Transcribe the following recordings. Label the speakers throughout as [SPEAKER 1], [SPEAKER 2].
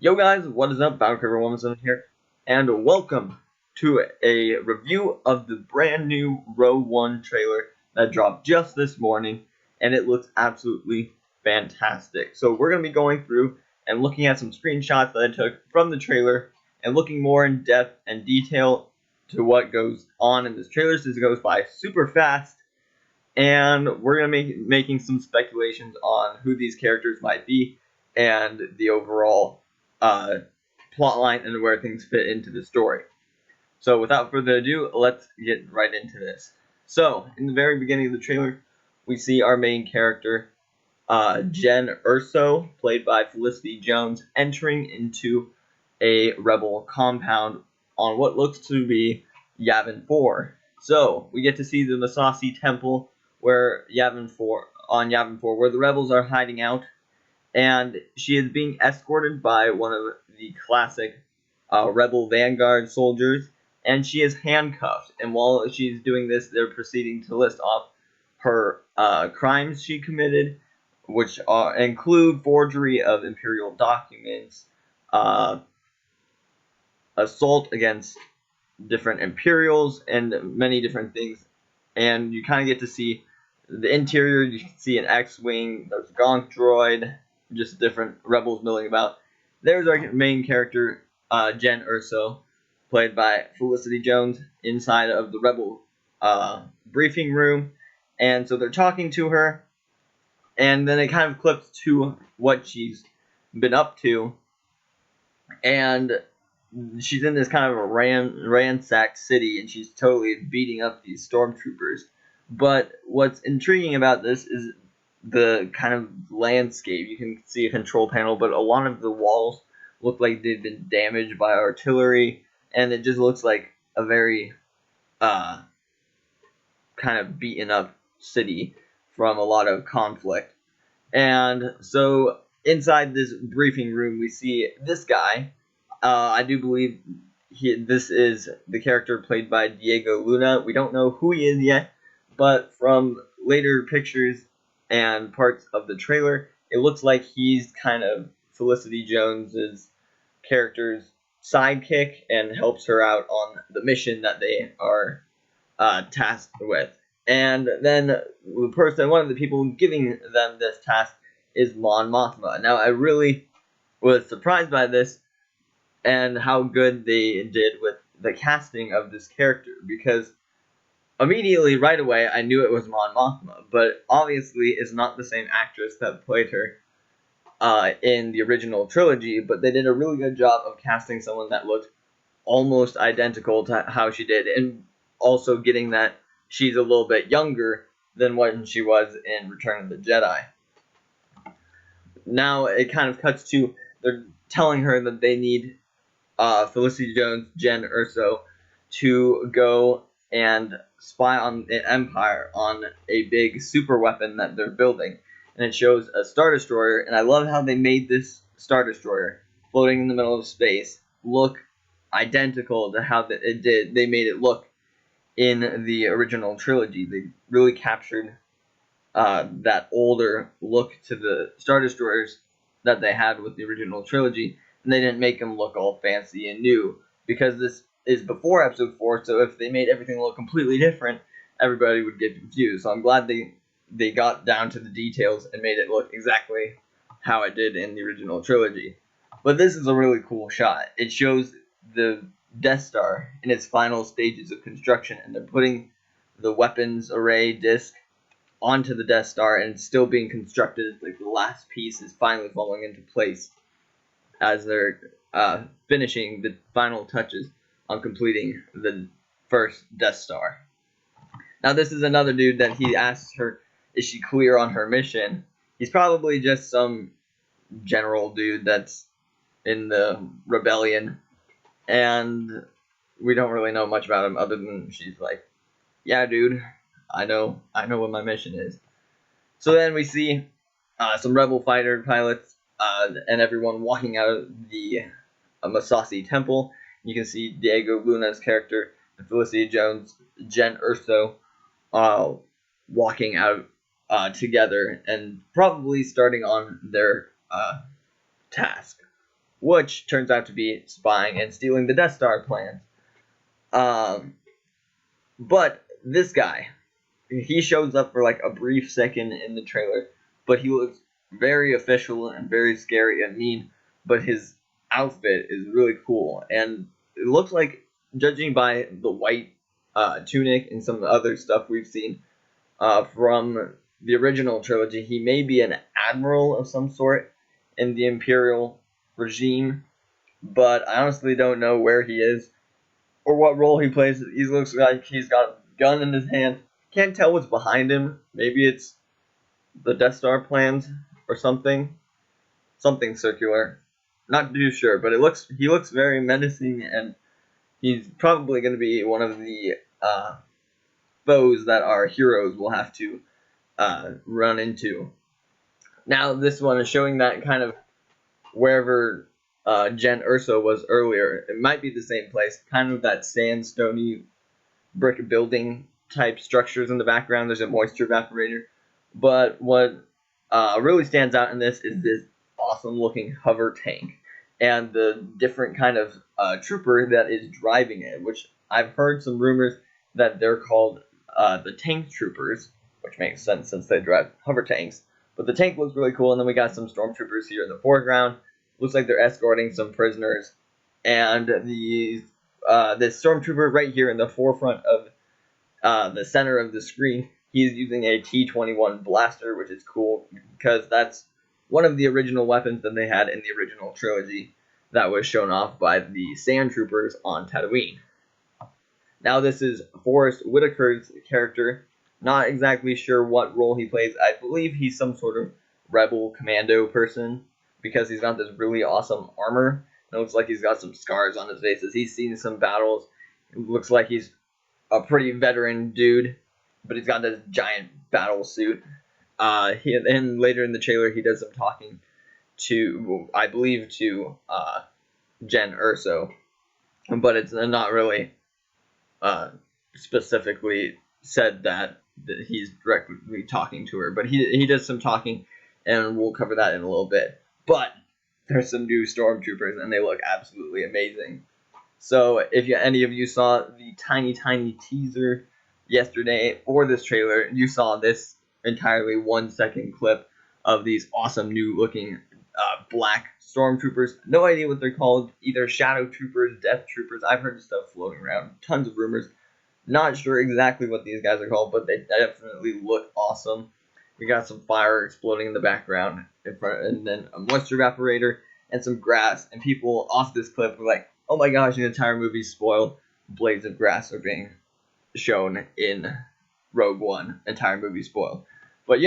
[SPEAKER 1] Yo guys, what is up? Womanson here, and welcome to a review of the brand new Rouge One trailer that dropped just this morning, and it looks absolutely fantastic. So we're going to be going through and looking at some screenshots that I took from the trailer and looking more in depth and detail to what goes on in this trailer. Since it goes by super fast, and we're going to be making some speculations on who these characters might be and the overall plotline and where things fit into the story. So without further ado, let's get right into this. So in the very beginning of the trailer, we see our main character, Jen Urso, played by Felicity Jones, entering into a rebel compound on what looks to be Yavin 4. So we get to see the Masasi Temple where Yavin 4 where the rebels are hiding out, and she is being escorted by one of the classic rebel vanguard soldiers, and she is handcuffed. And while she's doing this, they're proceeding to list off her crimes she committed, which include forgery of imperial documents, assault against different imperials, and many different things. And you kind of get to see the interior. You can see an X-wing, there's a Gonk droid, just different rebels milling about. There's our main character, Jen Urso, played by Felicity Jones, inside of the rebel briefing room. And so they're talking to her, and then it kind of clips to what she's been up to. And she's in this kind of a ransacked city, and she's totally beating up these stormtroopers. But what's intriguing about this is the kind of landscape. You can see a control panel, but a lot of the walls look like they've been damaged by artillery, and it just looks like a very kind of beaten up city from a lot of conflict. And so inside this briefing room, we see this guy. I do believe this is the character played by Diego Luna. We don't know who he is yet, but from later pictures and parts of the trailer, it looks like he's kind of Felicity Jones's character's sidekick and helps her out on the mission that they are tasked with. And then one of the people giving them this task is Mon Mothma. Now, I really was surprised by this and how good they did with the casting of this character, because immediately, right away, I knew it was Mon Mothma, but obviously it's not the same actress that played her in the original trilogy, but they did a really good job of casting someone that looked almost identical to how she did, and also getting that she's a little bit younger than what she was in Return of the Jedi. Now it kind of cuts to, they're telling her that they need Felicity Jones, Jen Urso, to go and spy on the Empire on a big super weapon that they're building. And it shows a Star Destroyer, and I love how they made this Star Destroyer floating in the middle of space look identical to how they made it look in the original trilogy. They really captured that older look to the Star Destroyers that they had with the original trilogy, and they didn't make them look all fancy and new, because this is before Episode 4, so if they made everything look completely different, everybody would get confused. So I'm glad they got down to the details and made it look exactly how it did in the original trilogy. But this is a really cool shot. It shows the Death Star in its final stages of construction, and they're putting the weapons array disc onto the Death Star, and it's still being constructed. Like the last piece is finally falling into place as they're finishing the final touches on completing the first Death Star. Now this is another dude that he asks her, is she clear on her mission? He's probably just some general dude that's in the rebellion, and we don't really know much about him other than she's like, yeah dude, I know what my mission is. So then we see some rebel fighter pilots and everyone walking out of the Masasi Temple. You can see Diego Luna's character and Felicity Jones, Jen Urso, walking out together and probably starting on their task. which turns out to be spying and stealing the Death Star plans. But this guy, he shows up for like a brief second in the trailer, but he looks very official and very scary and mean, but his outfit is really cool, and it looks like, judging by the white tunic and some other stuff we've seen from the original trilogy, he may be an admiral of some sort in the Imperial regime, but I honestly don't know where he is or what role he plays. He looks like he's got a gun in his hand. Can't tell what's behind him. Maybe it's the Death Star plans or something circular. Not too sure, but he looks very menacing, and he's probably going to be one of the foes that our heroes will have to run into. Now, this one is showing that kind of wherever Jen Urso was earlier. It might be the same place, kind of that sandstone-y brick building type structures in the background. There's a moisture evaporator. But what really stands out in this is this awesome looking hover tank and the different kind of trooper that is driving it, which I've heard some rumors that they're called the tank troopers, which makes sense since they drive hover tanks. But the tank looks really cool, and then we got some stormtroopers here in the foreground. Looks like they're escorting some prisoners, and this stormtrooper right here in the forefront of the center of the screen, he's using a T-21 blaster, which is cool because that's one of the original weapons that they had in the original trilogy that was shown off by the sand troopers on Tatooine. Now this is Forrest Whitaker's character. Not exactly sure what role he plays. I believe he's some sort of rebel commando person because he's got this really awesome armor. It looks like he's got some scars on his face as he's seen some battles. It looks like he's a pretty veteran dude, but he's got this giant battle suit. And later in the trailer, he does some talking to, I believe, to Jen Urso, but it's not really specifically said that he's directly talking to her. But he does some talking, and we'll cover that in a little bit. But there's some new stormtroopers, and they look absolutely amazing. So if any of you saw the tiny teaser yesterday for this trailer, you saw this entirely 1 second clip of these awesome new looking black stormtroopers. No idea what they're called, either shadow troopers, death troopers. I've heard stuff floating around, tons of rumors. Not sure exactly what these guys are called, but they definitely look awesome. We got some fire exploding in the background in front, and then a moisture evaporator and some grass, and people off this clip were like, oh my gosh, the entire movie's spoiled. Blades of grass are being shown in Rogue One. Entire movie spoiled. But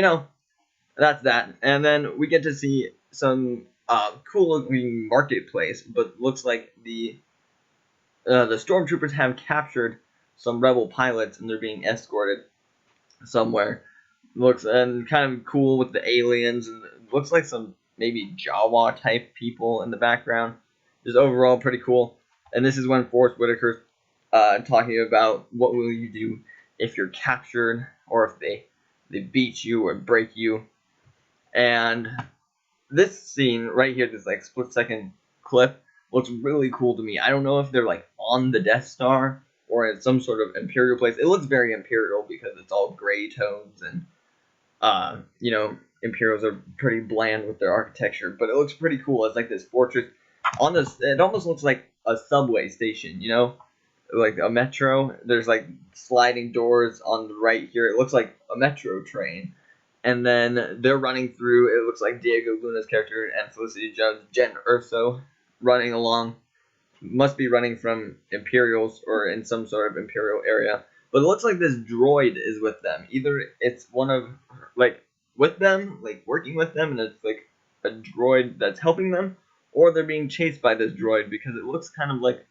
[SPEAKER 1] that's that. And then we get to see some cool looking marketplace, but looks like the stormtroopers have captured some rebel pilots and they're being escorted somewhere. Looks and kind of cool with the aliens, and looks like some maybe Jawa type people in the background. Just overall pretty cool. And this is when Forrest Whitaker's talking about what will you do if you're captured or if they beat you or break you. And this scene right here, this like split second clip, looks really cool to me. I don't know if they're like on the Death Star or in some sort of Imperial place. It looks very Imperial because it's all gray tones, and Imperials are pretty bland with their architecture, but it looks pretty cool. It's like this fortress on this. It almost looks like a subway station, like a metro. There's like sliding doors on the right here. It looks like a metro train. And then they're running through. It looks like Diego Luna's character and Felicity Jones, Jen Urso, running along. Must be running from Imperials or in some sort of Imperial area. But it looks like this droid is with them. Either it's one of, with them, working with them, and it's like a droid that's helping them, or they're being chased by this droid because it looks kind of like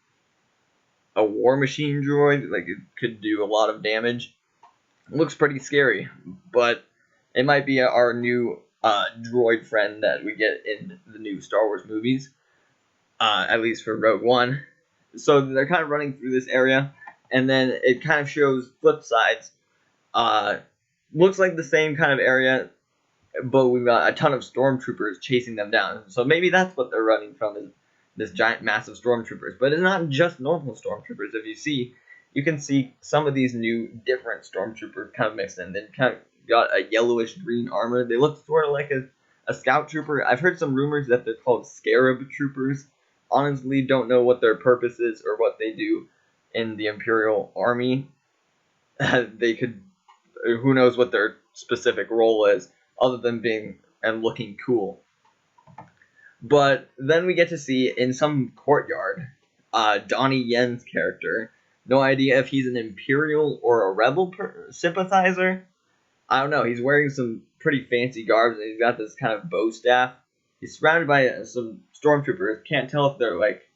[SPEAKER 1] a war machine droid. Like it could do a lot of damage. It looks pretty scary, but it might be our new droid friend that we get in the new Star Wars movies, at least for Rogue One. So they're kind of running through this area, and then it kind of shows flip sides. Looks like the same kind of area, but we've got a ton of stormtroopers chasing them down. So maybe that's what they're running from, is this giant, massive stormtroopers. But it's not just normal stormtroopers. If you see, you can see some of these new, different stormtroopers kind of mixed in. They kind of got a yellowish green armor. They look sort of like a scout trooper. I've heard some rumors that they're called scarab troopers. Honestly, don't know what their purpose is or what they do in the Imperial Army. They could, who knows what their specific role is, other than being and looking cool. But then we get to see in some courtyard, Donnie Yen's character. No idea if he's an Imperial or a Rebel sympathizer. I don't know. He's wearing some pretty fancy garbs, and he's got this kind of bow staff. He's surrounded by some stormtroopers. Can't tell if they're like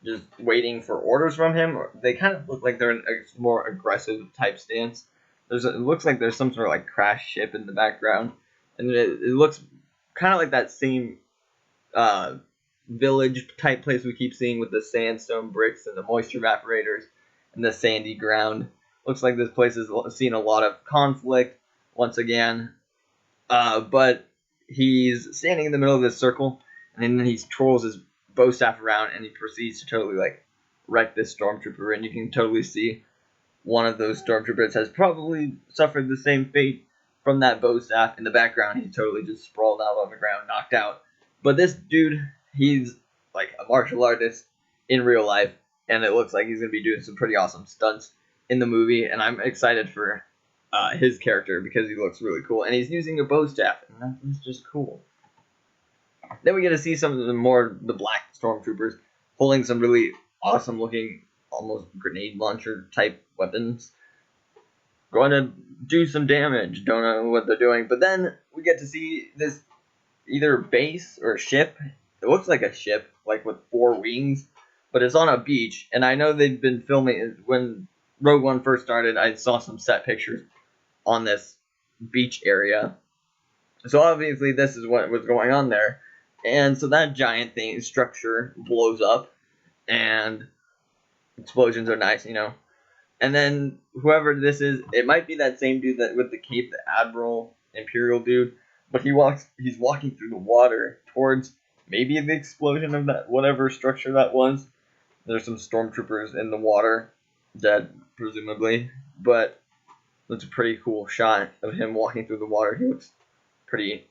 [SPEAKER 1] just waiting for orders from him, or they kind of look like they're in a more aggressive type stance. It looks like there's some sort of like crash ship in the background, and it looks kind of like that same village type place we keep seeing with the sandstone bricks and the moisture evaporators and the sandy ground. Looks like this place has seen a lot of conflict once again. But he's standing in the middle of this circle, and then he twirls his bow staff around, and he proceeds to totally like wreck this stormtrooper. And you can totally see one of those stormtroopers has probably suffered the same fate from that bow staff. In the background, he's totally just sprawled out on the ground, knocked out. But this dude, he's like a martial artist in real life, and it looks like he's going to be doing some pretty awesome stunts in the movie, and I'm excited for his character because he looks really cool, and he's using a bow staff, and that's just cool. Then we get to see some of the black stormtroopers holding some really awesome looking, almost grenade launcher type weapons. Going to do some damage, don't know what they're doing, but then we get to see this either base or ship. It looks like a ship, like with 4 wings, but it's on a beach, and I know they've been filming. When Rogue One first started, I saw some set pictures on this beach area. So obviously this is what was going on there. And so that giant thing, structure, blows up, and explosions are nice, you know. And then whoever this is, it might be that same dude that with the cape, the Admiral Imperial dude, but he's walking through the water towards maybe the explosion of that whatever structure that was. There's some stormtroopers in the water, dead presumably, but it's a pretty cool shot of him walking through the water. He looks pretty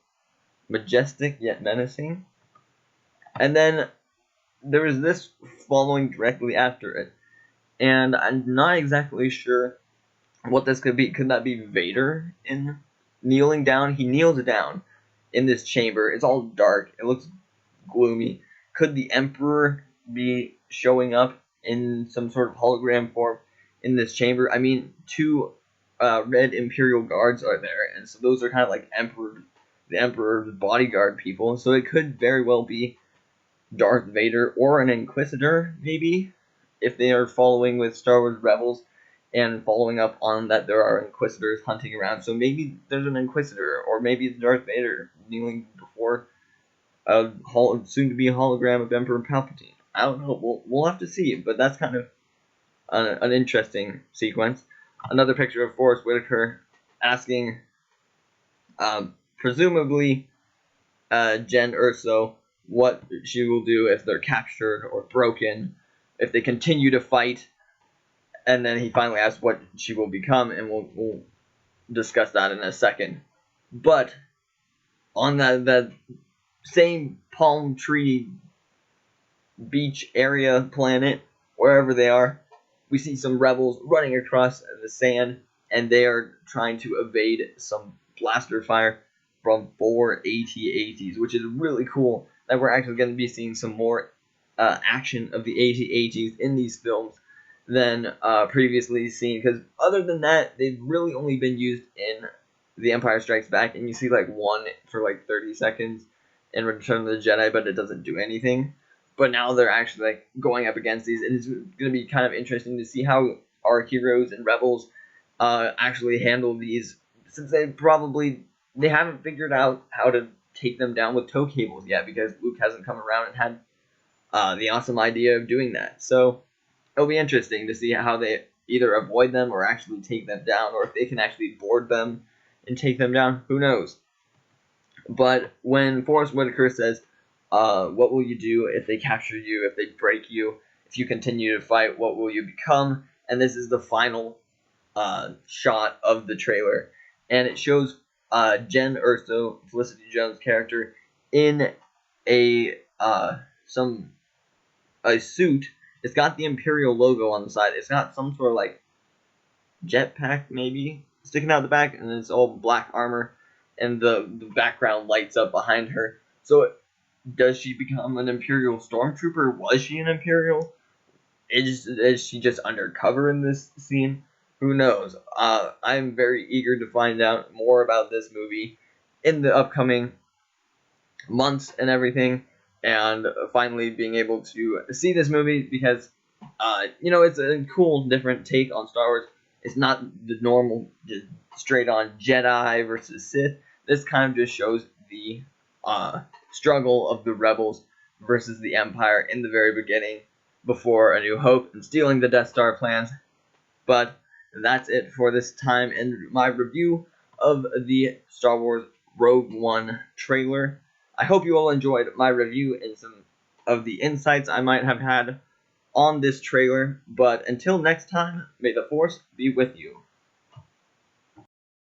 [SPEAKER 1] majestic yet menacing. And then there is this following directly after it, and I'm not exactly sure what this could be. Could that be Vader in kneeling down? He kneels down in this chamber. It's all dark. It looks gloomy. Could the Emperor be showing up in some sort of hologram form in this chamber? I mean, 2 red Imperial guards are there, and so those are kind of like the Emperor's bodyguard people. So it could very well be Darth Vader or an Inquisitor, maybe, if they are following with Star Wars Rebels and following up on that there are Inquisitors hunting around. So maybe there's an Inquisitor, or maybe it's Darth Vader kneeling before a soon-to-be hologram of Emperor Palpatine. I don't know. We'll have to see, but that's kind of an interesting sequence. Another picture of Forrest Whitaker asking, presumably, Jen Erso what she will do if they're captured or broken, if they continue to fight, and then he finally asks what she will become, and we'll discuss that in a second. But on that same palm tree beach area planet, wherever they are, we see some rebels running across the sand, and they are trying to evade some blaster fire from 4 AT-ATs, which is really cool that we're actually going to be seeing some more action of the AT-ATs in these films than previously seen, because other than that, they've really only been used in The Empire Strikes Back, and you see like one for like 30 seconds in Return of the Jedi, but it doesn't do anything. But now they're actually like going up against these, and it's going to be kind of interesting to see how our heroes and rebels actually handle these, since they haven't figured out how to take them down with tow cables yet, because Luke hasn't come around and had the awesome idea of doing that. So it'll be interesting to see how they either avoid them or actually take them down, or if they can actually board them and take them down. Who knows? But when Forrest Whitaker says, What will you do if they capture you, if they break you? If you continue to fight, what will you become? And this is the final shot of the trailer. And it shows Jen Erso, Felicity Jones' character, in a suit. It's got the Imperial logo on the side. It's got some sort of like jetpack maybe sticking out the back, and it's all black armor, and the background lights up behind her. So does she become an Imperial stormtrooper? Was she an Imperial? Is she just undercover in this scene? Who knows? I'm very eager to find out more about this movie in the upcoming months and everything, and finally being able to see this movie because, it's a cool, different take on Star Wars. It's not the normal, just straight on Jedi versus Sith. This kind of just shows the struggle of the Rebels versus the Empire in the very beginning, before A New Hope and stealing the Death Star plans. But that's it for this time in my review of the Star Wars Rogue One trailer. I hope you all enjoyed my review and some of the insights I might have had on this trailer. But until next time, may the Force be with you.